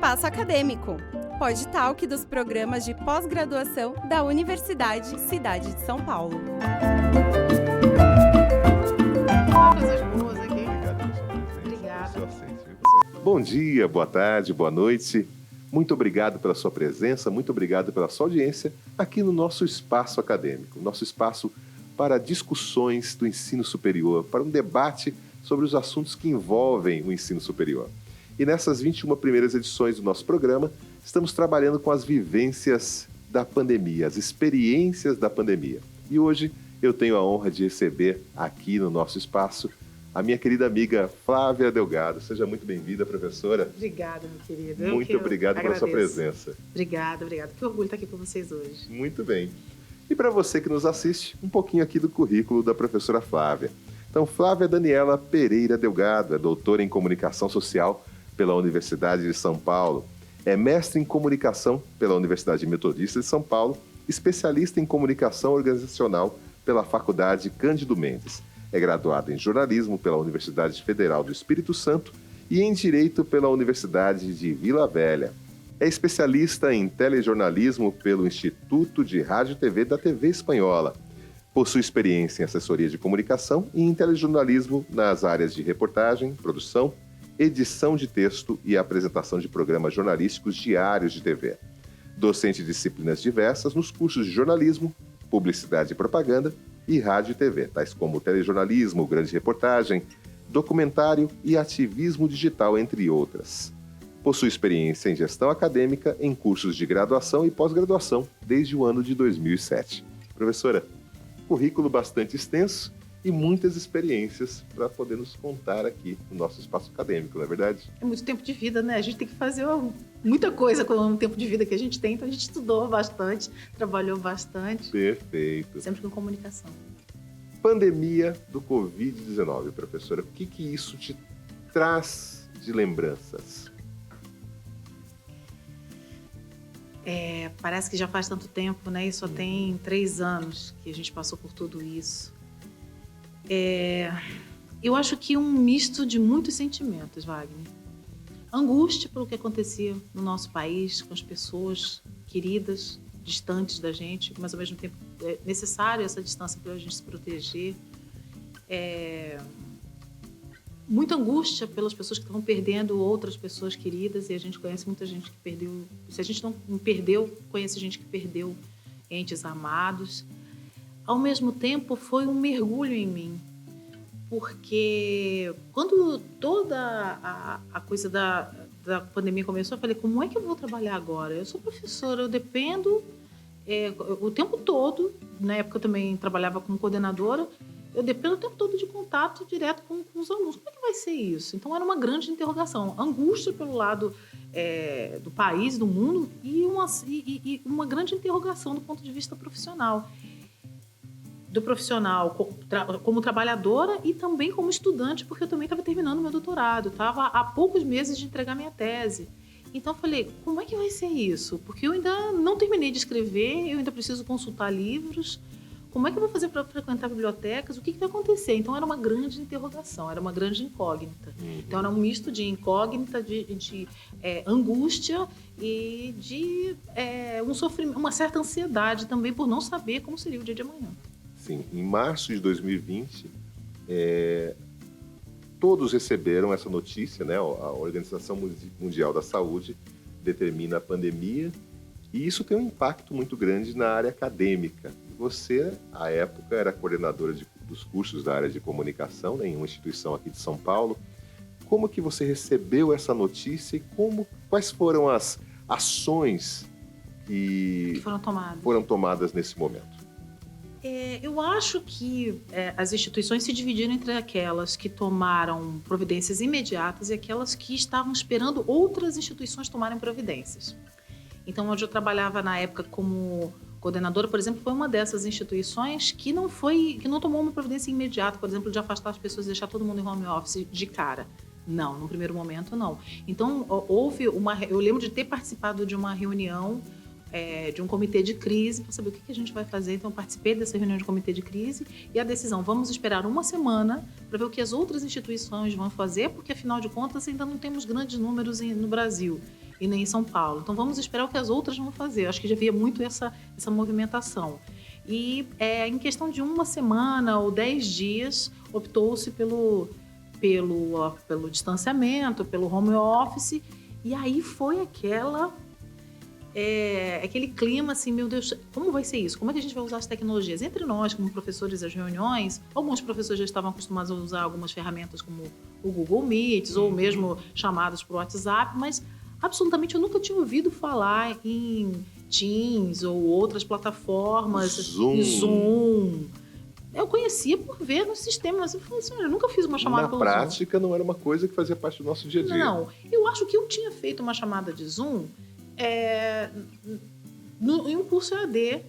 Espaço Acadêmico, Podtalk dos programas de pós-graduação da Universidade Cidade de São Paulo. Bom dia, boa tarde, boa noite. Muito obrigado pela sua presença, muito obrigado pela sua audiência aqui no nosso espaço acadêmico, nosso espaço para discussões do ensino superior, para um debate sobre os assuntos que envolvem o ensino superior. E nessas 21 primeiras edições do nosso programa, estamos trabalhando com as vivências da pandemia, as experiências da pandemia. E hoje eu tenho a honra de receber aqui no nosso espaço a minha querida amiga Flávia Delgado. Seja muito bem-vinda, professora. Obrigada, meu querido. Muito obrigado pela sua presença. Obrigada. Que orgulho estar aqui com vocês hoje. Muito bem. E para você que nos assiste, um pouquinho aqui do currículo da professora Flávia. Então, Flávia Daniela Pereira Delgado é doutora em Comunicação Social pela Universidade de São Paulo, é mestre em Comunicação pela Universidade Metodista de São Paulo, especialista em Comunicação Organizacional pela Faculdade Cândido Mendes, é graduada em Jornalismo pela Universidade Federal do Espírito Santo e em Direito pela Universidade de Vila Velha. É especialista em telejornalismo pelo Instituto de Rádio e TV da TV Espanhola. Possui experiência em assessoria de comunicação e em telejornalismo nas áreas de reportagem, produção, edição de texto e apresentação de programas jornalísticos diários de TV. Docente de disciplinas diversas nos cursos de jornalismo, publicidade e propaganda e rádio e TV, tais como telejornalismo, grande reportagem, documentário e ativismo digital, entre outras. Possui experiência em gestão acadêmica em cursos de graduação e pós-graduação desde o ano de 2007. Professora, currículo bastante extenso e muitas experiências para poder nos contar aqui no nosso espaço acadêmico, não é verdade? É muito tempo de vida, né? A gente tem que fazer muita coisa com o tempo de vida que a gente tem, então a gente estudou bastante, trabalhou bastante. Perfeito. Sempre com comunicação. Pandemia do Covid-19, professora, o que isso te traz de lembranças? Parece que já faz tanto tempo, né? E só tem 3 anos que a gente passou por tudo isso. Eu acho que um misto de muitos sentimentos, Wagner. Angústia pelo que acontecia no nosso país, com as pessoas queridas, distantes da gente, mas ao mesmo tempo é necessário essa distância para a gente se proteger. Muita angústia pelas pessoas que estavam perdendo outras pessoas queridas, e a gente conhece muita gente que perdeu. Se a gente não perdeu, conhece gente que perdeu entes amados. Ao mesmo tempo, foi um mergulho em mim, porque quando toda a coisa da pandemia começou, eu falei, como é que eu vou trabalhar agora? Eu sou professora, eu dependo o tempo todo, na época eu também trabalhava como coordenadora, eu dependo o tempo todo de contato direto com os alunos. Como é que vai ser isso? Então, era uma grande interrogação, angústia pelo lado do país, do mundo, e uma grande interrogação do ponto de vista profissional. Do profissional como trabalhadora e também como estudante, porque eu também estava terminando meu doutorado, estava há poucos meses de entregar minha tese. Então eu falei, como é que vai ser isso? Porque eu ainda não terminei de escrever, eu ainda preciso consultar livros, como é que eu vou fazer para frequentar bibliotecas? O que vai acontecer? Então era uma grande interrogação, era uma grande incógnita. Então era um misto de incógnita, de angústia e de um sofrimento, uma certa ansiedade também por não saber como seria o dia de amanhã. Sim, em março de 2020, todos receberam essa notícia, né? A Organização Mundial da Saúde determina a pandemia e isso tem um impacto muito grande na área acadêmica. Você, à época, era coordenadora dos cursos da área de comunicação, né, em uma instituição aqui de São Paulo. Como que você recebeu essa notícia e quais foram as ações que foram tomadas nesse momento? Eu acho que as instituições se dividiram entre aquelas que tomaram providências imediatas e aquelas que estavam esperando outras instituições tomarem providências. Então, onde eu trabalhava na época como coordenadora, por exemplo, foi uma dessas instituições que não tomou uma providência imediata, por exemplo, de afastar as pessoas e deixar todo mundo em home office de cara. Não, no primeiro momento não. Então, eu lembro de ter participado de uma reunião de um comitê de crise para saber o que a gente vai fazer. Então, eu participei dessa reunião de comitê de crise e a decisão, vamos esperar uma semana para ver o que as outras instituições vão fazer, porque, afinal de contas, ainda não temos grandes números no Brasil. e nem em São Paulo. Então vamos esperar o que as outras vão fazer. Eu acho que já havia muito essa movimentação. E em questão de uma semana ou 10 dias, optou-se pelo distanciamento, pelo home office, e aí foi aquele clima assim, meu Deus, como vai ser isso? Como é que a gente vai usar as tecnologias? Entre nós, como professores, as reuniões, alguns professores já estavam acostumados a usar algumas ferramentas como o Google Meets ou mesmo chamadas por WhatsApp, mas absolutamente eu nunca tinha ouvido falar em Teams ou outras plataformas, Zoom. Eu conhecia por ver no sistema, mas eu falei assim, eu nunca fiz uma chamada pelo Zoom. Na prática, não era uma coisa que fazia parte do nosso dia a dia. Não, eu acho que eu tinha feito uma chamada de Zoom em um curso EAD.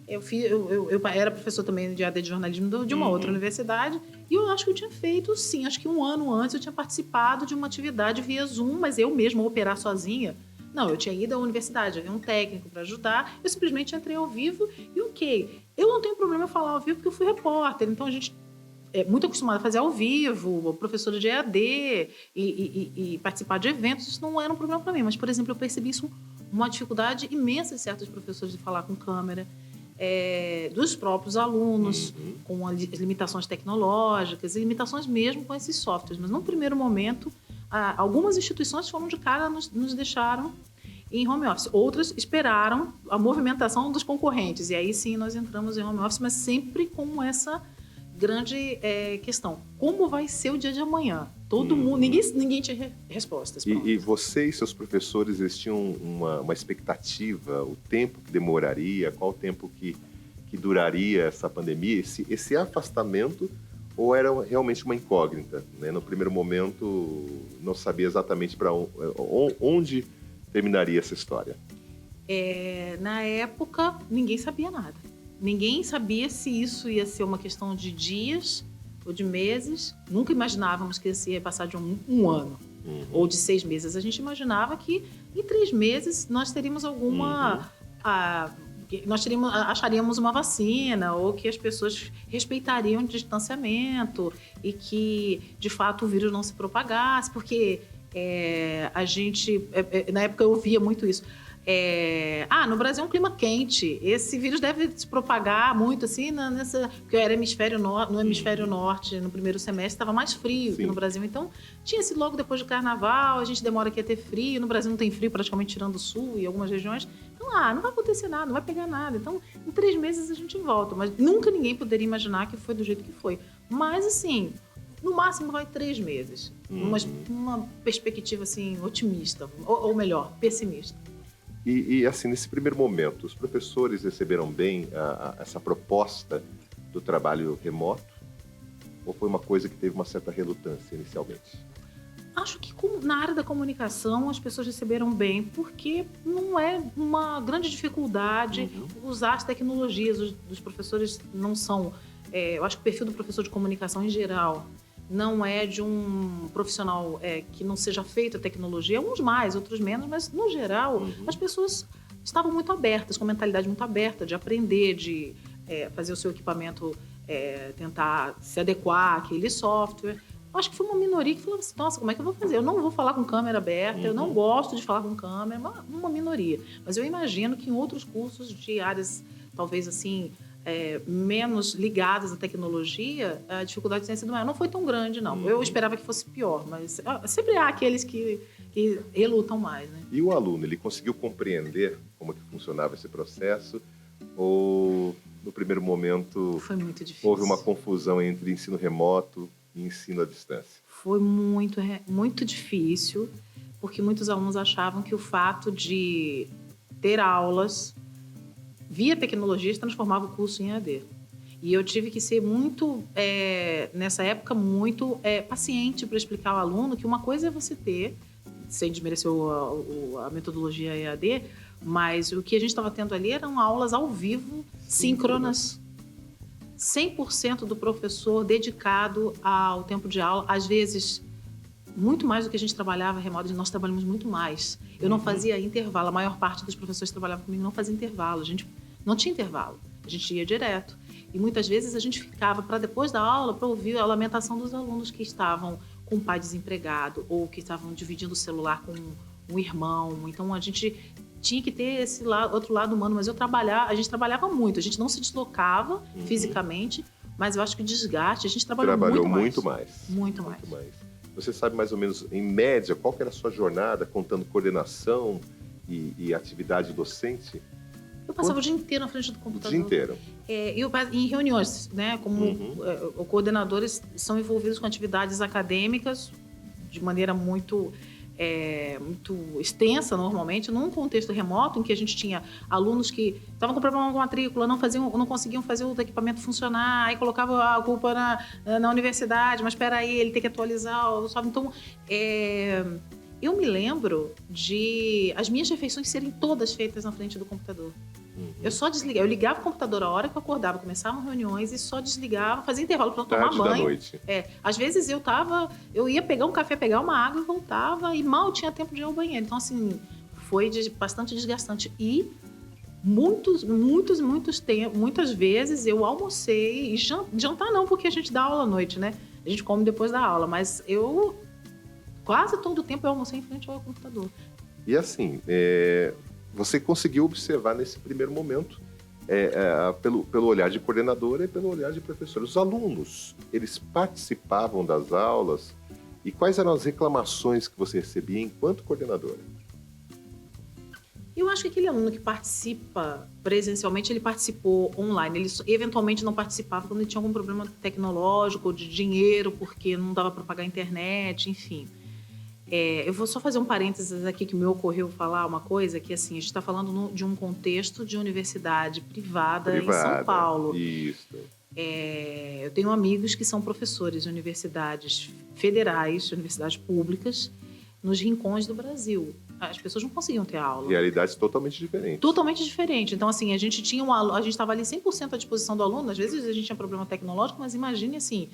Eu era professor também de EAD de jornalismo de uma outra universidade, e eu acho que eu tinha feito, sim, acho que um ano antes eu tinha participado de uma atividade via Zoom, mas eu mesma operar sozinha. Não, eu tinha ido à universidade, havia um técnico para ajudar, eu simplesmente entrei ao vivo e ok. Eu não tenho problema em falar ao vivo porque eu fui repórter, então a gente é muito acostumado a fazer ao vivo, professora de EAD e participar de eventos, isso não era um problema para mim. Mas, por exemplo, eu percebi isso uma dificuldade imensa de certos professores de falar com câmera, dos próprios alunos, com as limitações tecnológicas e limitações mesmo com esses softwares. Mas, num primeiro momento, algumas instituições foram de cara, nos deixaram em home office. Outras esperaram a movimentação dos concorrentes. E aí, sim, nós entramos em home office, mas sempre com essa grande questão. Como vai ser o dia de amanhã? Todo mundo, ninguém tinha respostas. E você e seus professores, eles tinham uma expectativa, o tempo que demoraria, qual o tempo que duraria essa pandemia, esse afastamento, ou era realmente uma incógnita, né? No primeiro momento, não sabia exatamente para onde terminaria essa história? Na época, ninguém sabia nada. Ninguém sabia se isso ia ser uma questão de dias ou de meses. Nunca imaginávamos que isso ia passar de um ano ou de 6 meses. A gente imaginava que em 3 meses nós teríamos acharíamos uma vacina, ou que as pessoas respeitariam o distanciamento e que, de fato, o vírus não se propagasse, porque a gente... na época eu ouvia muito isso. No Brasil é um clima quente, esse vírus deve se propagar muito assim porque eu era no hemisfério norte, no primeiro semestre estava mais frio que no Brasil, então tinha sido logo depois do carnaval, a gente demora aqui a ter frio, no Brasil não tem frio praticamente tirando o sul e algumas regiões, então não vai acontecer nada, não vai pegar nada, então em 3 meses a gente volta, mas nunca ninguém poderia imaginar que foi do jeito que foi, mas assim, no máximo vai 3 meses, uma perspectiva assim otimista, ou melhor, pessimista. E assim, nesse primeiro momento, os professores receberam bem essa proposta do trabalho remoto? Ou foi uma coisa que teve uma certa relutância inicialmente? Acho que na área da comunicação as pessoas receberam bem, porque não é uma grande dificuldade usar as tecnologias. Os professores não são... eu acho que o perfil do professor de comunicação em geral não é de um profissional que não seja feito a tecnologia, uns mais, outros menos, mas no geral as pessoas estavam muito abertas, com a mentalidade muito aberta de aprender, de fazer o seu equipamento, tentar se adequar àquele software. Eu acho que foi uma minoria que falou assim, nossa, como é que eu vou fazer? Eu não vou falar com câmera aberta, eu não gosto de falar com câmera, uma minoria. Mas eu imagino que em outros cursos de áreas, talvez assim... menos ligadas à tecnologia, a dificuldade tenha sido maior. Não foi tão grande, não. Eu esperava que fosse pior, mas sempre há aqueles que relutam mais, né? E o aluno, ele conseguiu compreender como que funcionava esse processo? Ou, no primeiro momento, foi muito difícil. Houve uma confusão entre ensino remoto e ensino à distância? Foi muito, muito difícil, porque muitos alunos achavam que o fato de ter aulas via tecnologia, transformava o curso em EAD. E eu tive que ser muito, nessa época, muito paciente para explicar ao aluno que uma coisa é você ter, sem desmerecer a metodologia EAD, mas o que a gente estava tendo ali eram aulas ao vivo, síncronas. 100% do professor dedicado ao tempo de aula, às vezes... muito mais do que a gente trabalhava remoto, nós trabalhamos muito mais. Eu não fazia intervalo, a maior parte dos professores que trabalhavam comigo não fazia intervalo, a gente não tinha intervalo, a gente ia direto. E muitas vezes a gente ficava para depois da aula para ouvir a lamentação dos alunos que estavam com o pai desempregado ou que estavam dividindo o celular com um irmão. Então, a gente tinha que ter esse outro lado humano. Mas a gente trabalhava muito. A gente não se deslocava fisicamente, mas eu acho que o desgaste, a gente trabalhou muito mais. Muito mais. Você sabe mais ou menos, em média, qual que era a sua jornada, contando coordenação e atividade docente? Eu passava o dia inteiro na frente do computador. O dia inteiro? Em reuniões, né? Como coordenadores são envolvidos com atividades acadêmicas de maneira muito extensa, normalmente, num contexto remoto, em que a gente tinha alunos que estavam com problema com a matrícula, não conseguiam fazer o equipamento funcionar, aí colocava a culpa na universidade, mas espera aí, ele tem que atualizar, sabe? Então, eu me lembro de as minhas refeições serem todas feitas na frente do computador. Eu só desligava, eu ligava o computador a hora que eu acordava, começavam reuniões e só desligava, fazia intervalo para tomar banho. Da noite. Às vezes eu ia pegar um café, pegar uma água e voltava e mal tinha tempo de ir ao banheiro. Então, assim, foi bastante desgastante. E muitas vezes eu almocei, e jantar não, porque a gente dá aula à noite, né? A gente come depois da aula, mas quase todo o tempo eu almocei em frente ao computador. E assim, você conseguiu observar nesse primeiro momento, pelo olhar de coordenadora e pelo olhar de professor. Os alunos, eles participavam das aulas e quais eram as reclamações que você recebia enquanto coordenadora? Eu acho que aquele aluno que participa presencialmente, ele participou online. Ele eventualmente não participava quando ele tinha algum problema tecnológico ou de dinheiro, porque não dava para pagar a internet, enfim. Eu vou só fazer um parênteses aqui que me ocorreu falar uma coisa, que assim, a gente está falando de um contexto de universidade privada em São Paulo. Isso. Eu tenho amigos que são professores de universidades federais, universidades públicas, nos rincões do Brasil. As pessoas não conseguiam ter aula. Realidades totalmente diferentes. Totalmente diferente. Então, assim, a gente estava ali 100% à disposição do aluno. Às vezes a gente tinha problema tecnológico, mas imagine assim,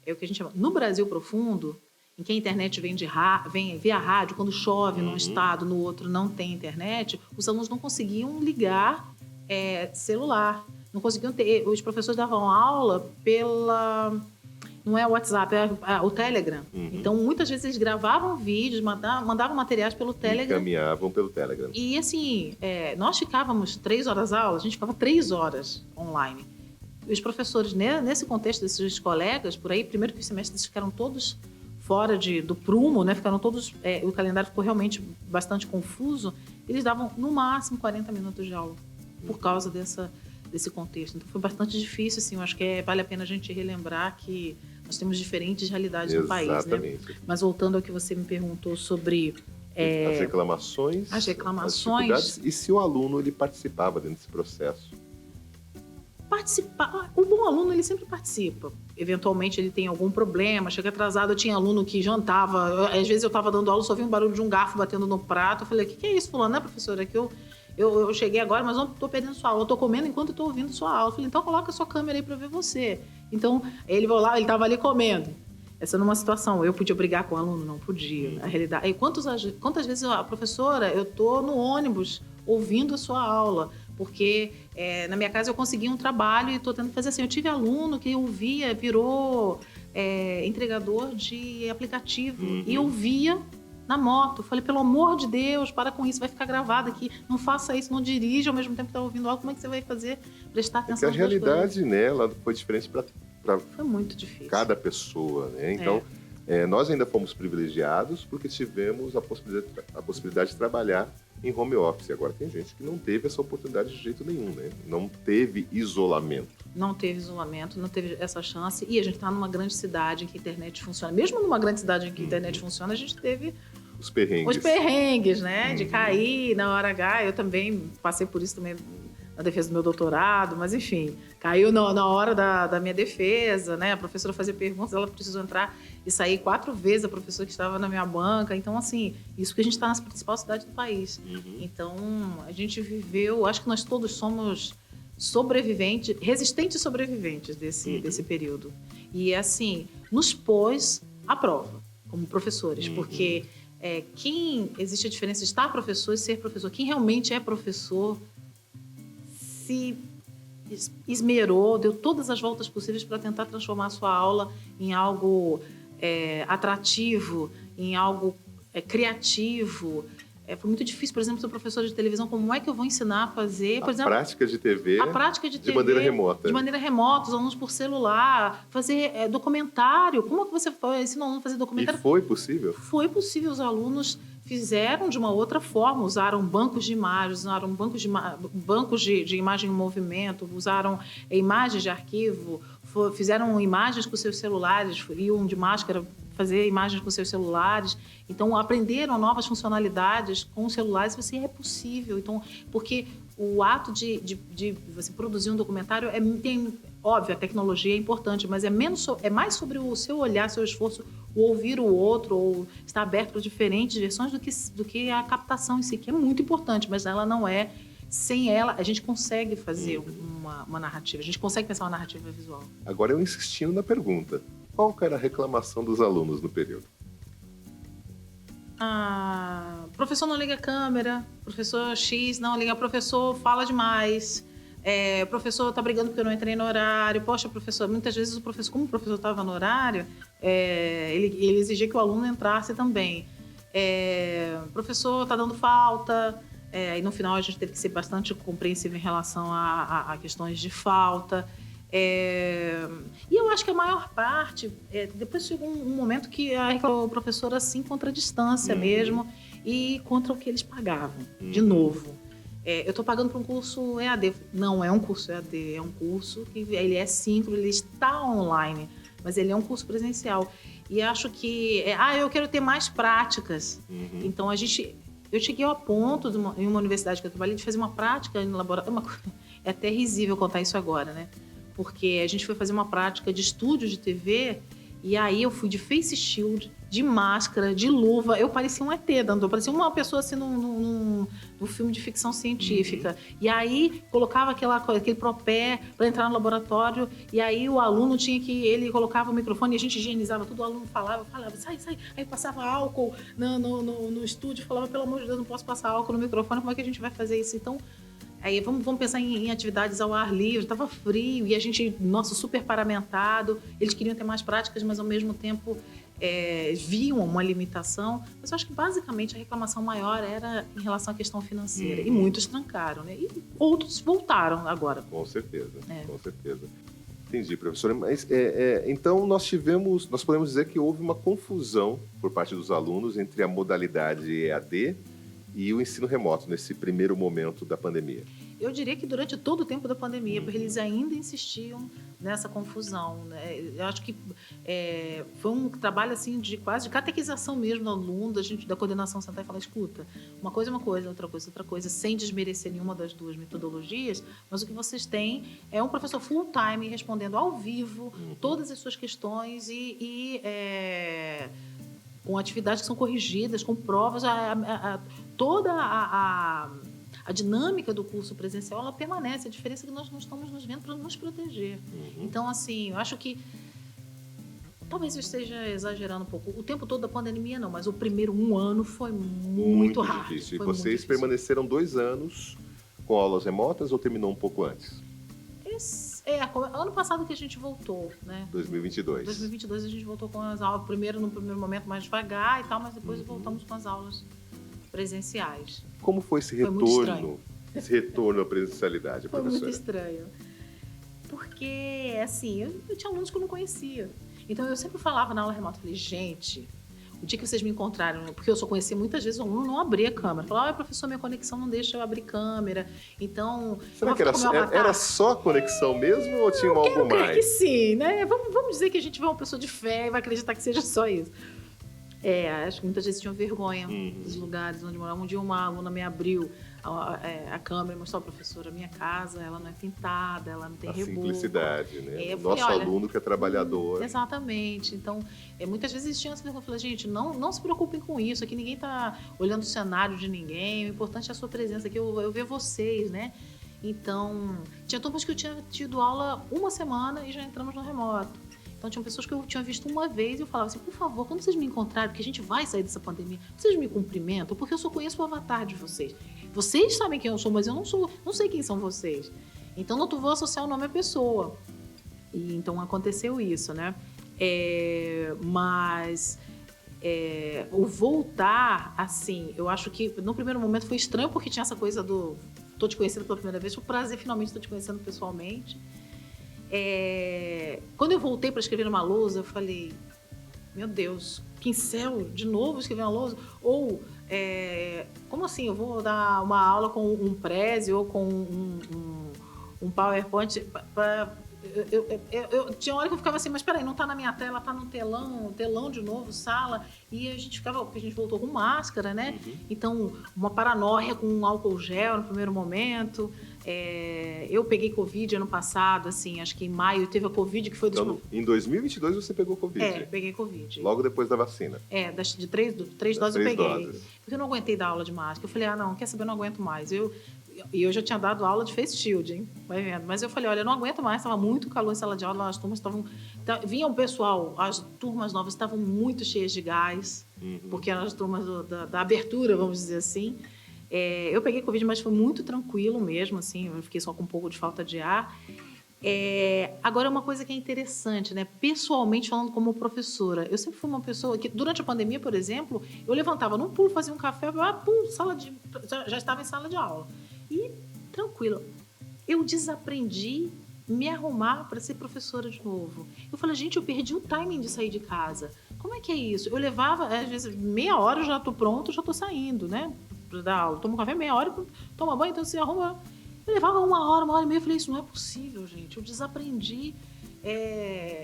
é o que a gente chama, no Brasil profundo, em que a internet vem via rádio, quando chove num estado, no outro não tem internet, os alunos não conseguiam ligar celular, não conseguiam ter. Os professores davam aula não é o WhatsApp, é o Telegram. Então, muitas vezes eles gravavam vídeos, mandavam materiais pelo Telegram. Encaminhavam pelo Telegram. E assim, nós ficávamos 3 horas aula, a gente ficava 3 horas online. Os professores, nesse contexto desses colegas, por aí, primeiro que os semestres ficaram todos fora do prumo, né? Ficaram todos... o calendário ficou realmente bastante confuso. Eles davam, no máximo, 40 minutos de aula, por causa desse contexto. Então, foi bastante difícil, assim. Eu acho que vale a pena a gente relembrar que nós temos diferentes realidades no país, né? Mas voltando ao que você me perguntou sobre... as reclamações. As reclamações. E se o aluno ele participava dentro desse processo? O bom aluno, ele sempre participa. Eventualmente, ele tem algum problema, chega atrasado. Eu tinha aluno que jantava. Às vezes, eu estava dando aula, só vi um barulho de um garfo batendo no prato. Eu falei, o que é isso, fulano? Não é, professora? É que eu cheguei agora, mas não estou perdendo sua aula. Eu estou comendo enquanto estou ouvindo sua aula. Eu falei, então coloca a sua câmera aí para ver você. Então, ele estava ali comendo. Essa numa situação, eu podia brigar com o aluno? Não podia. Na realidade, e quantas vezes professora, eu estou no ônibus ouvindo a sua aula, porque na minha casa eu consegui um trabalho e estou tentando fazer assim. Eu tive aluno que ouvia, virou entregador de aplicativo e ouvia na moto. Eu falei, pelo amor de Deus, para com isso, vai ficar gravado aqui. Não faça isso, não dirija ao mesmo tempo que está ouvindo aula. Como é que você vai fazer? Prestar atenção. Porque a realidade, né, ela foi diferente para foi muito difícil. Cada pessoa, né? Então, nós ainda fomos privilegiados porque tivemos a possibilidade de trabalhar em home office. Agora, tem gente que não teve essa oportunidade de jeito nenhum, né? Não teve isolamento. Não teve isolamento, não teve essa chance. E a gente está numa grande cidade em que a internet funciona. Mesmo numa grande cidade em que a internet funciona, a gente teve os perrengues. Os perrengues, né? De cair na hora H. Eu também passei por isso também na defesa do meu doutorado, mas enfim, caiu na hora da minha defesa, né? A professora fazia perguntas, ela precisou entrar e sair 4 vezes a professora que estava na minha banca. Então, assim, isso que a gente está na principal cidade do país. Então, a gente viveu, acho que nós todos somos sobreviventes, resistentes sobreviventes desse período. E, assim, nos pôs à prova, como professores, porque existe a diferença de estar professor e ser professor. Quem realmente é professor se esmerou, deu todas as voltas possíveis para tentar transformar a sua aula em algo atrativo, em algo criativo, Foi muito difícil, por exemplo, ser professora de televisão, como é que eu vou ensinar a fazer, por exemplo... prática de TV, a prática de TV, maneira remota. De maneira remota, os alunos por celular, fazer documentário. Como é que você ensina um aluno a fazer documentário? E foi possível? Foi possível, os alunos fizeram de uma outra forma, usaram bancos de imagens, usaram bancos de imagem em movimento, usaram imagens de arquivo, fizeram imagens com seus celulares, iam de máscara fazer imagens com seus celulares. Então, aprenderam novas funcionalidades com os celulares. Assim, é possível. Então, porque o ato de você produzir um documentário óbvio, a tecnologia é importante, mas é mais sobre o seu olhar, seu esforço, o ouvir o outro, ou estar aberto para diferentes versões do que a captação em si, que é muito importante, mas ela não é. Sem ela, a gente consegue fazer uma narrativa, a gente consegue pensar uma narrativa visual. Agora, eu insistindo na pergunta, qual que era a reclamação dos alunos no período? Professor não liga a câmera, professor X não liga, professor fala demais, professor está brigando porque eu não entrei no horário. Poxa, professor, muitas vezes o professor, como o professor estava no horário, ele exigia que o aluno entrasse também. Professor está dando falta, e no final a gente teve que ser bastante compreensivo em relação a questões de falta. E eu acho que a maior parte, depois chegou um momento que o professor assim contra a distância mesmo e contra o que eles pagavam, de novo. Eu estou pagando para um curso EAD. Não é um curso EAD, é um curso que ele é síncrono, ele está online, mas ele é um curso presencial. E acho que, eu quero ter mais práticas. Então eu cheguei ao ponto, em uma universidade que eu trabalhei, de fazer uma prática em laboratório. É até risível contar isso agora, né? Porque a gente foi fazer uma prática de estúdio de TV e aí eu fui de face shield, de máscara, de luva. Eu parecia um ET dando, eu parecia uma pessoa assim num filme de ficção científica. E aí colocava aquele propé para entrar no laboratório e aí o aluno ele colocava o microfone e a gente higienizava tudo, o aluno falava, sai. Aí passava álcool no estúdio, falava, pelo amor de Deus, não posso passar álcool no microfone, como é que a gente vai fazer isso? Então, aí vamos pensar em atividades ao ar livre, estava frio e a gente, super paramentado, eles queriam ter mais práticas, mas ao mesmo tempo viam uma limitação. Mas eu acho que basicamente a reclamação maior era em relação à questão financeira. E muitos trancaram, né? E outros voltaram agora. Com certeza, com certeza. Entendi, professora. Mas, então nós podemos dizer que houve uma confusão por parte dos alunos entre a modalidade EAD e o ensino remoto nesse primeiro momento da pandemia. Eu diria que durante todo o tempo da pandemia, porque eles ainda insistiam nessa confusão, né? Eu acho que foi um trabalho assim quase de catequização mesmo do aluno, da coordenação sentar e falar, escuta, uma coisa é uma coisa, outra coisa, sem desmerecer nenhuma das duas metodologias, mas o que vocês têm é um professor full-time respondendo ao vivo todas as suas questões com atividades que são corrigidas, com provas, toda a dinâmica do curso presencial, ela permanece. A diferença é que nós não estamos nos vendo para nos proteger. Então, assim, eu acho que talvez eu esteja exagerando um pouco. O tempo todo da pandemia não, mas o primeiro 1 ano foi muito hard. Difícil. E vocês permaneceram 2 anos com aulas remotas ou terminou um pouco antes? Ano passado que a gente voltou, né? 2022. 2022 a gente voltou com as aulas, no primeiro momento mais devagar e tal, mas depois voltamos com as aulas presenciais. Como foi esse retorno à presencialidade, Foi professora? muito estranho. Porque, assim, eu tinha alunos que eu não conhecia. Então, eu sempre falava na aula remota, falei, gente, o dia que vocês me encontraram, porque eu só conhecia muitas vezes, o aluno não abria a câmera. Falava, professor, minha conexão não deixa eu abrir câmera. Então... Será que era só a conexão mesmo ou tinha algo mais? Eu creio que sim, né? Vamos dizer que a gente vê uma pessoa de fé e vai acreditar que seja só isso. Acho que muitas vezes tinham vergonha dos lugares onde moravam. Um dia uma aluna me abriu a câmera e mostrou, professora, a minha casa, ela não é pintada, ela não tem reboco. Simplicidade, né? O falei, nosso aluno que é trabalhador. Exatamente. Então, muitas vezes tinha essa vergonha. Eu falei, gente, não se preocupem com isso. Aqui ninguém está olhando o cenário de ninguém. O importante é a sua presença aqui, eu ver vocês, né? Então, tinha turmas que eu tinha tido aula 1 semana e já entramos no remoto. Então, tinham pessoas que eu tinha visto uma vez e eu falava assim, por favor, quando vocês me encontrarem, porque a gente vai sair dessa pandemia, vocês me cumprimentam, porque eu só conheço o avatar de vocês. Vocês sabem quem eu sou, mas eu não sei quem são vocês. Então, não vou associar o nome à pessoa. E então, aconteceu isso, né? Mas o voltar, assim, eu acho que no primeiro momento foi estranho, porque tinha essa coisa do tô te conhecendo pela primeira vez, foi um prazer, finalmente tô te conhecendo pessoalmente. Quando eu voltei para escrever numa lousa, eu falei, meu Deus, pincel, de novo escrever uma lousa? Ou, como assim, eu vou dar uma aula com um Prezi ou com um PowerPoint eu tinha hora que eu ficava assim, mas peraí, não tá na minha tela, tá no telão de novo, sala, e a gente ficava, porque a gente voltou com máscara, né? Uhum. Então, uma paranoia com um álcool gel no primeiro momento. Eu peguei Covid ano passado, assim, acho que em maio teve a Covid, que foi dos... Então, em 2022 você pegou Covid? Peguei Covid. Logo depois da vacina? De três doses eu peguei. Doses. Porque eu não aguentei dar aula de máscara. Eu falei, não, quer saber, eu não aguento mais. E eu já tinha dado aula de face shield, hein? Vai vendo. Mas eu falei, olha, eu não aguento mais, estava muito calor em sala de aula, as turmas estavam... Vinha um pessoal, as turmas novas estavam muito cheias de gás, porque eram as turmas da abertura, vamos dizer assim. Eu peguei Covid, mas foi muito tranquilo mesmo, assim, eu fiquei só com um pouco de falta de ar. Agora, uma coisa que é interessante, né? Pessoalmente falando como professora, eu sempre fui uma pessoa que, durante a pandemia, por exemplo, eu levantava num pulo, fazia um café, já estava em sala de aula. E tranquilo. Eu desaprendi me arrumar para ser professora de novo. Eu falei, gente, eu perdi o timing de sair de casa. Como é que é isso? Eu levava, às vezes, meia hora eu já estou pronto, já estou saindo, né? Para dar aula. Tomo café, meia hora, toma banho, então se arruma. Eu levava uma hora e meia, eu falei, isso não é possível, gente. Eu desaprendi.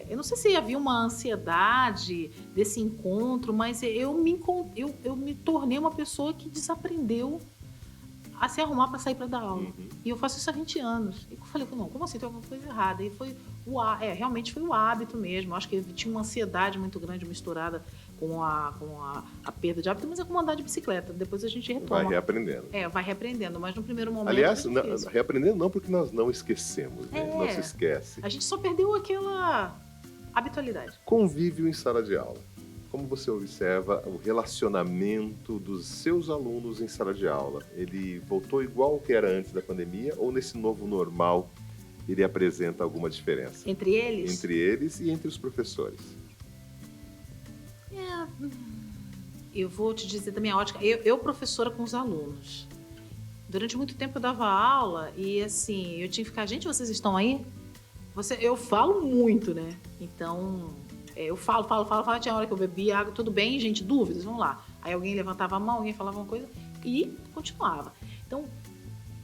Eu não sei se havia uma ansiedade desse encontro, mas eu me tornei uma pessoa que desaprendeu a se arrumar para sair para dar aula. E eu faço isso há 20 anos. E eu falei, não, como assim? Tem alguma coisa errada. E foi realmente foi o hábito mesmo. Eu acho que eu tinha uma ansiedade muito grande misturada com a perda de hábito, mas é como andar de bicicleta. Depois a gente retoma. Vai reaprendendo. Vai reaprendendo, mas no primeiro momento... Aliás, reaprendendo não, porque nós não esquecemos, né? Não se esquece. A gente só perdeu aquela habitualidade. Convívio em sala de aula. Como você observa o relacionamento dos seus alunos em sala de aula? Ele voltou igual ao que era antes da pandemia ou nesse novo normal ele apresenta alguma diferença? Entre eles? Entre eles e entre os professores. Eu vou te dizer da minha ótica. Eu professora com os alunos. Durante muito tempo eu dava aula e assim, eu tinha que ficar, gente, vocês estão aí? Eu falo muito, né? Então... eu falo, tinha hora que eu bebia água, tudo bem, gente, dúvidas, vamos lá. Aí alguém levantava a mão, alguém falava uma coisa e continuava. Então,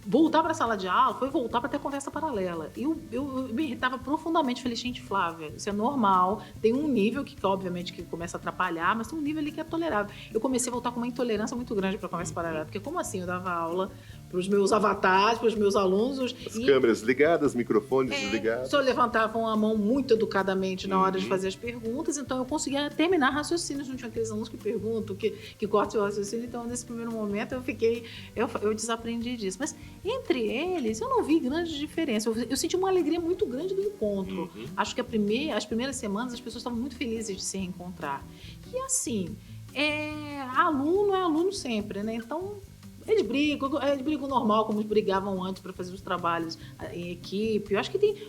voltar para a sala de aula foi voltar para ter conversa paralela. E eu me irritava profundamente, falei, gente, Flávia, isso é normal, tem um nível que obviamente que começa a atrapalhar, mas tem um nível ali que é tolerável. Eu comecei a voltar com uma intolerância muito grande para a conversa paralela, porque como assim eu dava aula para os meus avatares, para os meus alunos. As câmeras ligadas, microfones desligados. Só levantavam a mão muito educadamente na hora de fazer as perguntas, então eu conseguia terminar raciocínios. Não tinha aqueles alunos que perguntam, que cortam o raciocínio. Então, nesse primeiro momento, eu desaprendi disso. Mas, entre eles, eu não vi grande diferença. Eu senti uma alegria muito grande do encontro. Acho que as primeiras semanas, as pessoas estavam muito felizes de se reencontrar. E, assim, aluno é aluno sempre, né? Então... Eles brigam normal, como eles brigavam antes para fazer os trabalhos em equipe. Eu acho que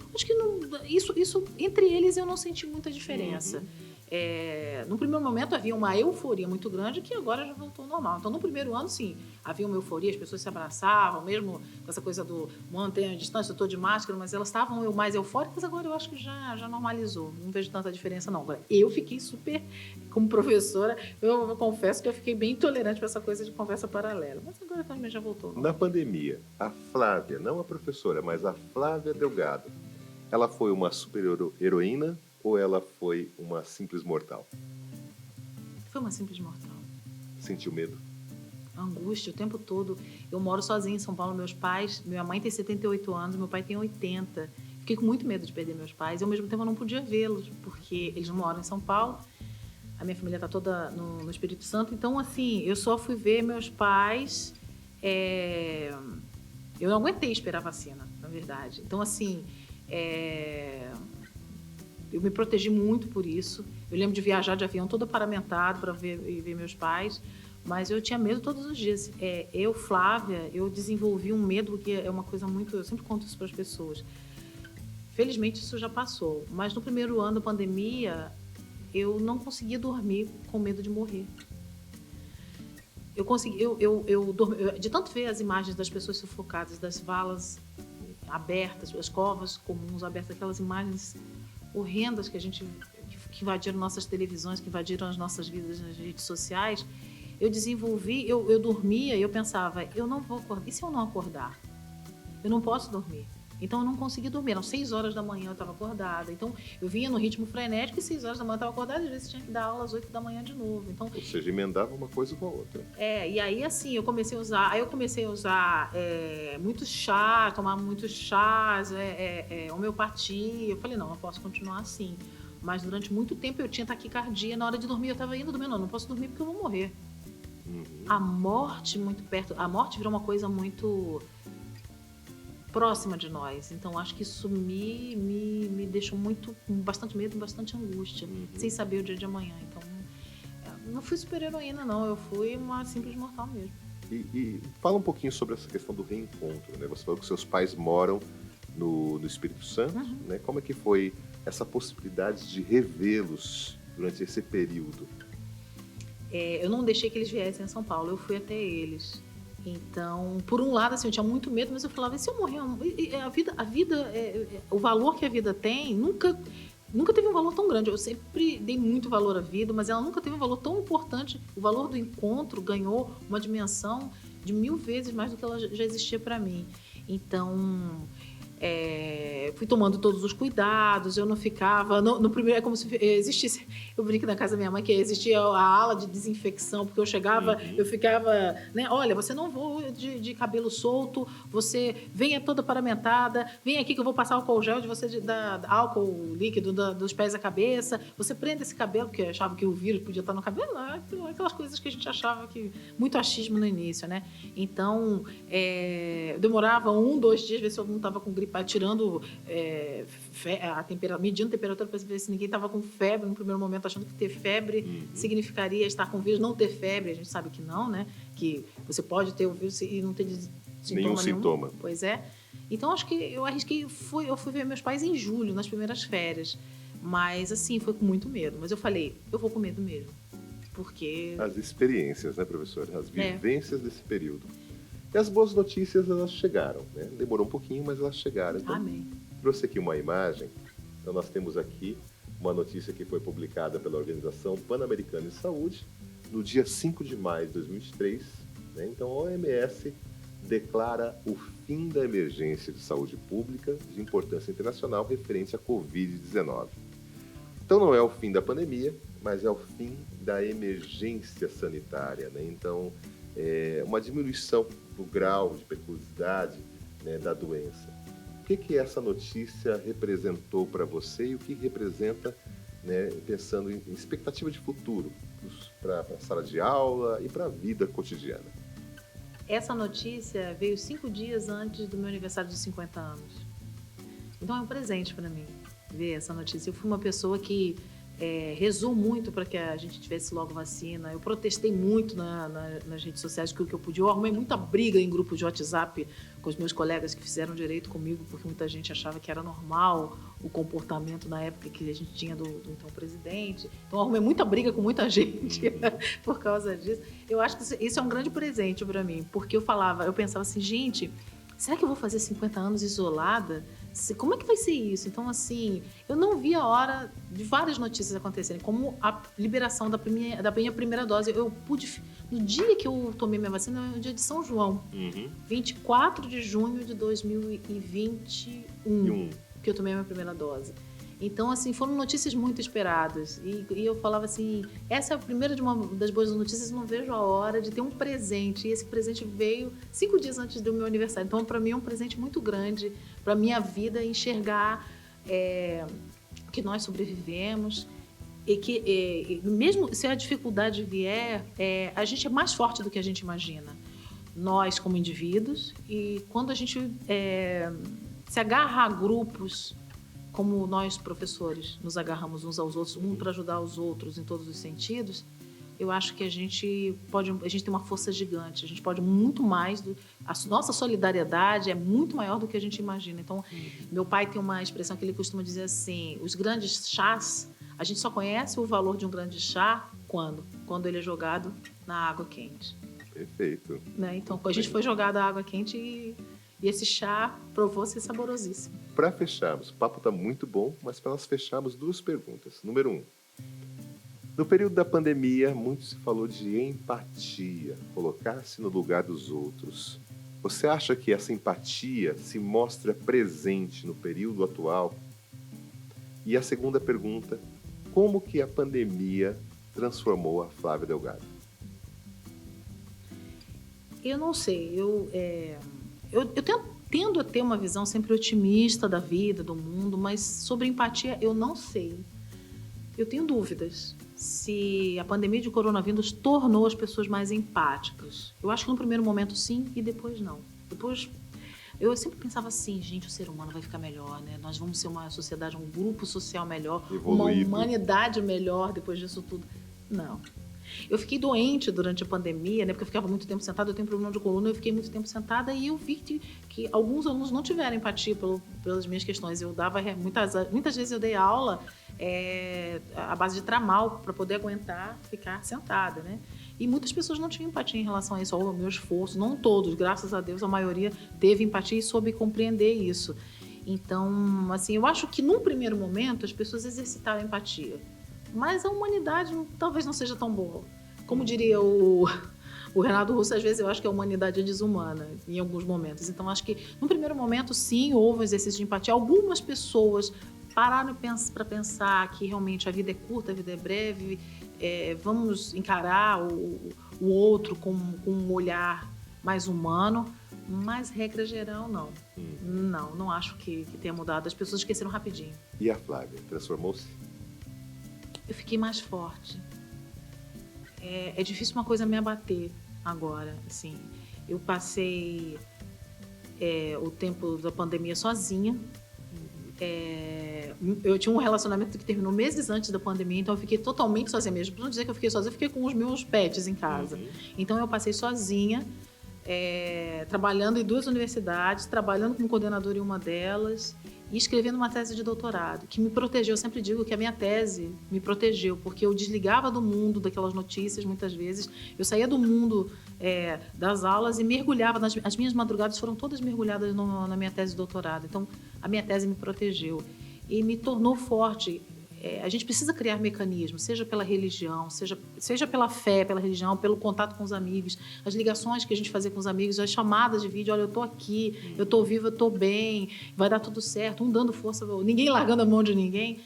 isso entre eles eu não senti muita diferença. No primeiro momento havia uma euforia muito grande que agora já voltou ao normal. Então, no primeiro ano, sim, havia uma euforia, as pessoas se abraçavam, mesmo com essa coisa do manter a distância, eu estou de máscara, mas elas estavam mais eufóricas, agora eu acho que já normalizou. Não vejo tanta diferença, não. Agora, eu fiquei super, como professora, eu confesso que eu fiquei bem intolerante para essa coisa de conversa paralela. Mas agora também já voltou. Na pandemia, a Flávia, não a professora, mas a Flávia Delgado, ela foi uma super heroína ou ela foi uma simples mortal? Foi uma simples mortal. Sentiu medo? Angústia o tempo todo. Eu moro sozinha em São Paulo, minha mãe tem 78 anos, meu pai tem 80. Fiquei com muito medo de perder meus pais e ao mesmo tempo eu não podia vê-los, porque eles não moram em São Paulo. A minha família está toda no Espírito Santo, então assim, eu só fui ver meus pais. Eu não aguentei esperar a vacina, na verdade. Então assim, eu me protegi muito por isso. Eu lembro de viajar de avião todo paramentado para ver meus pais, mas eu tinha medo todos os dias. Flávia, eu desenvolvi um medo que é uma coisa muito... Eu sempre conto isso para as pessoas. Felizmente, isso já passou. Mas no primeiro ano da pandemia, eu não conseguia dormir com medo de morrer. De tanto ver as imagens das pessoas sufocadas, das valas abertas, as covas comuns abertas, aquelas imagens horrendas que invadiram nossas televisões, que invadiram as nossas vidas nas redes sociais, eu dormia e eu pensava, eu não vou acordar. E se eu não acordar? Eu não posso dormir. Então, eu não conseguia dormir. Eram 6 horas da manhã, eu estava acordada. Então, eu vinha no ritmo frenético e 6 horas da manhã eu estava acordada. Às vezes, tinha que dar aula às 8 da manhã de novo. Então, ou seja, emendava uma coisa com a outra. e aí, assim, eu comecei a usar muito chá, tomar muitos chás, homeopatia. Eu falei, não posso continuar assim. Mas, durante muito tempo, eu tinha taquicardia. Na hora de dormir, eu estava indo dormir. Não posso dormir porque eu vou morrer. A morte muito perto. A morte virou uma coisa muito próxima de nós. Então, acho que isso me deixou com bastante medo, bastante angústia, sem saber o dia de amanhã. Então, não fui super-heroína, não. Eu fui uma simples mortal mesmo. E fala um pouquinho sobre essa questão do reencontro, né? Você falou que seus pais moram no Espírito Santo, né? Como é que foi essa possibilidade de revê-los durante esse período? Eu não deixei que eles viessem a São Paulo, eu fui até eles. Então, por um lado, assim, eu tinha muito medo, mas eu falava, e se eu morrer? O valor que a vida tem, nunca teve um valor tão grande. Eu sempre dei muito valor à vida, mas ela nunca teve um valor tão importante. O valor do encontro ganhou uma dimensão de 1000 vezes mais do que ela já existia para mim. Então, fui tomando todos os cuidados, eu não ficava... No primeiro, é como se existisse... Eu brinco na casa da minha mãe que existia a ala de desinfecção, porque eu chegava, eu ficava... Né, olha, você não voa de cabelo solto, você venha toda paramentada, vem aqui que eu vou passar álcool gel de você, álcool líquido dos pés à cabeça, você prende esse cabelo, porque eu achava que o vírus podia estar no cabelo, aquelas coisas que a gente achava que... Muito achismo no início, né? Então, demorava 1-2 dias, ver se eu não estava com gripe, tirando medindo a temperatura para ver se ninguém estava com febre no primeiro momento, achando que ter febre significaria estar com vírus, não ter febre, a gente sabe que não, né? Que você pode ter o vírus e não ter nenhum sintoma. Pois é. Então, acho que eu arrisquei, eu fui ver meus pais em julho, nas primeiras férias, mas assim, foi com muito medo, mas eu falei, eu vou com medo mesmo, porque... As experiências, né, professora? As vivências desse período. E as boas notícias, elas chegaram, né? Demorou um pouquinho, mas elas chegaram. Então, amém. Trouxe aqui uma imagem. Então, nós temos aqui uma notícia que foi publicada pela Organização Pan-Americana de Saúde no dia 5 de maio de 2023. Né? Então, a OMS declara o fim da emergência de saúde pública de importância internacional referente à Covid-19. Então, não é o fim da pandemia, mas é o fim da emergência sanitária. Né? Então, uma diminuição do grau de periculosidade, né, da doença. O que essa notícia representou para você e o que representa, né, pensando em expectativa de futuro para a sala de aula e para a vida cotidiana? Essa notícia veio 5 dias antes do meu aniversário de 50 anos. Então é um presente para mim ver essa notícia. Eu fui uma pessoa que rezou muito para que a gente tivesse logo vacina. Eu protestei muito nas redes sociais que o que eu podia. Eu arrumei muita briga em grupos de WhatsApp com os meus colegas que fizeram direito comigo, porque muita gente achava que era normal o comportamento na época que a gente tinha do então presidente. Então, eu arrumei muita briga com muita gente por causa disso. Eu acho que isso é um grande presente para mim, porque eu pensava assim, gente, será que eu vou fazer 50 anos isolada? Como é que vai ser isso? Então, assim, eu não vi a hora de várias notícias acontecerem, como a liberação da minha primeira dose. Eu pude, no dia que eu tomei minha vacina, no dia de São João, 24 de junho de 2021, que eu tomei a minha primeira dose. Então, assim, foram notícias muito esperadas. E eu falava assim, essa é a primeira das boas notícias, não vejo a hora de ter um presente. E esse presente veio 5 dias antes do meu aniversário. Então, para mim, é um presente muito grande para a minha vida, enxergar que nós sobrevivemos e que, mesmo se a dificuldade vier, a gente é mais forte do que a gente imagina. Nós, como indivíduos, e quando a gente se agarra a grupos, como nós, professores, nos agarramos uns aos outros, para ajudar os outros em todos os sentidos, eu acho que a gente tem uma força gigante, a gente pode muito mais, a nossa solidariedade é muito maior do que a gente imagina. Então, meu pai tem uma expressão que ele costuma dizer assim, os grandes chás A gente só conhece o valor de um grão de chá quando ele é jogado na água quente. Perfeito. Né? Então, a gente foi jogado a água quente e esse chá provou ser saborosíssimo. Para fecharmos, o papo está muito bom, mas para nós fecharmos, 2 perguntas. Número 1. No período da pandemia, muito se falou de empatia, colocar-se no lugar dos outros. Você acha que essa empatia se mostra presente no período atual? E a segunda pergunta, como que a pandemia transformou a Flávia Delgado? Eu não sei, eu tendo a ter uma visão sempre otimista da vida, do mundo, mas sobre empatia eu não sei. Eu tenho dúvidas se a pandemia de coronavírus tornou as pessoas mais empáticas. Eu acho que no primeiro momento sim e depois não. Depois eu sempre pensava assim, gente, o ser humano vai ficar melhor, né? Nós vamos ser uma sociedade, um grupo social melhor, Evoluído. uma humanidade melhor depois disso tudo. Não. Eu fiquei doente durante a pandemia, né? Porque eu ficava muito tempo sentada, eu tenho problema de coluna, eu fiquei muito tempo sentada e eu vi que alguns alunos não tiveram empatia pelas minhas questões. Eu dava, muitas vezes eu dei aula à base de tramal para poder aguentar ficar sentada, né? E muitas pessoas não tinham empatia em relação a isso, ao meu esforço. Não todos, graças a Deus, a maioria teve empatia e soube compreender isso. Então, assim, eu acho que num primeiro momento as pessoas exercitaram empatia. Mas a humanidade talvez não seja tão boa. Como diria o Renato Russo, às vezes eu acho que a humanidade é desumana em alguns momentos. Então, acho que no primeiro momento, sim, houve um exercício de empatia. Algumas pessoas pararam para pensar que realmente a vida é curta, a vida é breve, vamos encarar o outro com um olhar mais humano, mas regra geral, não. Não acho que tenha mudado. As pessoas esqueceram rapidinho. E a Flávia, transformou-se? Eu fiquei mais forte. É difícil uma coisa me abater agora, assim. Eu passei o tempo da pandemia sozinha. Eu tinha um relacionamento que terminou meses antes da pandemia, então eu fiquei totalmente sozinha mesmo. Para não dizer que eu fiquei sozinha, eu fiquei com os meus pets em casa. Então eu passei sozinha, trabalhando em 2 universidades, trabalhando como coordenadora em uma delas e escrevendo uma tese de doutorado, que me protegeu. Eu sempre digo que a minha tese me protegeu, porque eu desligava do mundo, daquelas notícias, muitas vezes. Eu saía do mundo das aulas e mergulhava. As minhas madrugadas foram todas mergulhadas na minha tese de doutorado. Então, a minha tese me protegeu e me tornou forte. A gente precisa criar mecanismos, seja pela religião, seja pela fé, pela religião, pelo contato com os amigos, as ligações que a gente fazia com os amigos, as chamadas de vídeo, olha, eu tô aqui, eu tô viva, eu tô bem, vai dar tudo certo, um dando força, ninguém largando a mão de ninguém.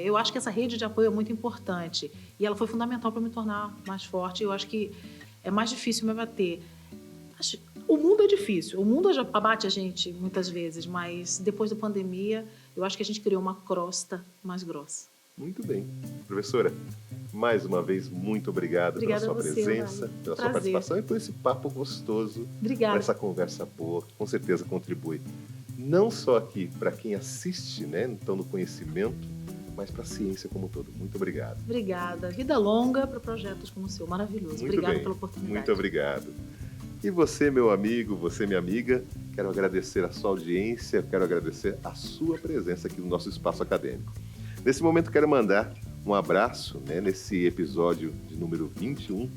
Eu acho que essa rede de apoio é muito importante e ela foi fundamental para me tornar mais forte. Eu acho que é mais difícil me abater. O mundo é difícil, o mundo já abate a gente muitas vezes, mas depois da pandemia, eu acho que a gente criou uma crosta mais grossa. Muito bem. Professora, mais uma vez, muito obrigado Obrigada pela sua presença, Vale. pela sua participação e por esse papo gostoso, Obrigada. por essa conversa boa, que com certeza contribui não só aqui para quem assiste, né, então no conhecimento, mas para a ciência como um todo. Muito obrigado. Obrigada. Vida longa para projetos como o seu. Maravilhoso. Muito Obrigada bem. pela oportunidade. Muito obrigado. E você, meu amigo, você, minha amiga, quero agradecer a sua audiência, quero agradecer a sua presença aqui no nosso espaço acadêmico. Nesse momento, quero mandar um abraço, né, nesse episódio de número 21,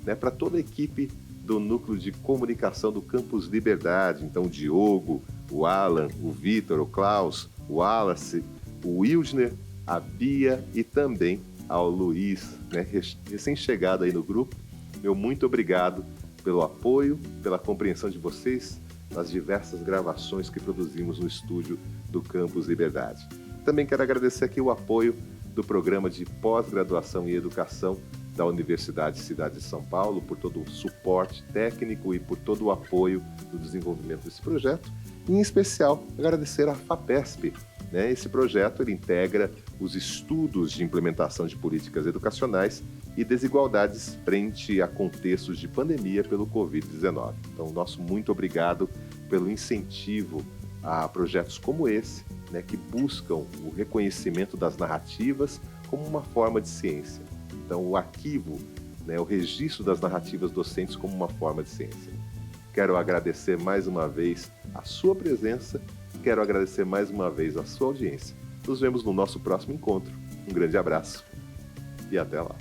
né, para toda a equipe do Núcleo de Comunicação do Campus Liberdade. Então, o Diogo, o Alan, o Vitor, o Klaus, o Wallace, o Wildner, a Bia e também ao Luiz, né, recém-chegado aí no grupo. Meu muito obrigado pelo apoio, pela compreensão de vocês nas diversas gravações que produzimos no estúdio do Campus Liberdade. Também quero agradecer aqui o apoio do Programa de Pós-Graduação em Educação da Universidade Cidade de São Paulo, por todo o suporte técnico e por todo o apoio no desenvolvimento desse projeto. E, em especial, agradecer à FAPESP. Né? Esse projeto ele integra os estudos de implementação de políticas educacionais e desigualdades frente a contextos de pandemia pelo Covid-19. Então, nosso muito obrigado pelo incentivo a projetos como esse, né, que buscam o reconhecimento das narrativas como uma forma de ciência. Então, o arquivo, né, o registro das narrativas docentes como uma forma de ciência. Quero agradecer mais uma vez a sua presença, quero agradecer mais uma vez a sua audiência. Nos vemos no nosso próximo encontro. Um grande abraço e até lá.